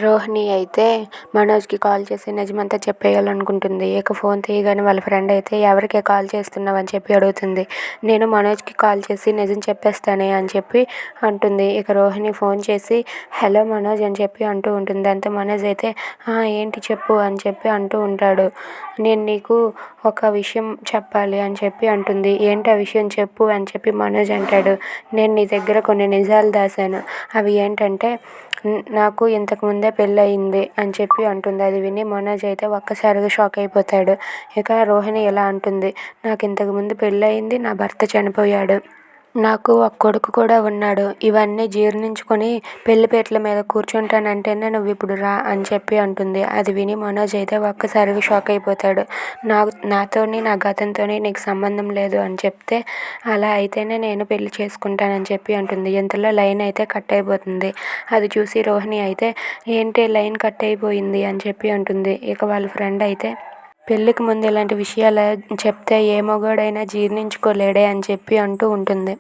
రోహిణి అయితే మనోజ్కి కాల్ చేసి నిజమంతా చెప్పేయాలనుకుంటుంది. ఇక ఫోన్ తీయగానే వాళ్ళ ఫ్రెండ్ అయితే ఎవరికి కాల్ చేస్తున్నావు అని చెప్పి అడుగుతుంది. నేను మనోజ్కి కాల్ చేసి నిజం చెప్పేస్తానే అని చెప్పి అంటుంది. ఇక రోహిణి ఫోన్ చేసి హలో మనోజ్ అని చెప్పి అంటూ ఉంటుంది. అంతే మనోజ్ అయితే ఏంటి చెప్పు అని చెప్పి అంటూ ఉంటాడు. నేను నీకు ఒక విషయం చెప్పాలి అని చెప్పి అంటుంది. ఏంటి ఆ విషయం చెప్పు అని చెప్పి మనోజ్ అంటాడు. నేను నీ దగ్గర కొన్ని నిజాలు దాశాను. అవి ఏంటంటే నాకు ఇంతకుముందే పెళ్ళయింది అని చెప్పి అంటుంది. అది విని మనోజ్ అయితే ఒక్కసారిగా షాక్ అయిపోతాడు. ఇక రోహిణి ఇలా అంటుంది, నాకు ఇంతకుముందు పెళ్ళయింది, నా భర్త చనిపోయాడు, నాకు ఒక కొడుకు కూడా ఉన్నాడు. ఇవన్నీ జీర్ణించుకొని పెళ్లిపేటల మీద కూర్చుంటానంటేనే నువ్వు ఇప్పుడు రా అని చెప్పి అంటుంది. అది విని మనోజ్ అయితే ఒక్కసారిగా షాక్ అయిపోతాడు. నాతోని నా గతంతోని నీకు సంబంధం లేదు అని చెప్తే అలా అయితేనే నేను పెళ్లి చేసుకుంటానని చెప్పి అంటుంది. ఇంతలో లైన్ అయితే కట్ అయిపోతుంది. అది చూసి రోహిణి అయితే ఏంటి లైన్ కట్ అయిపోయింది అని చెప్పి అంటుంది. ఇక వాళ్ళ ఫ్రెండ్ అయితే పెళ్ళికి ముందు ఇలాంటి విషయాలు చెప్తే ఏ మగాడైనా జీర్ణించుకోలేడే అని చెప్పి అంటూ ఉంటుంది.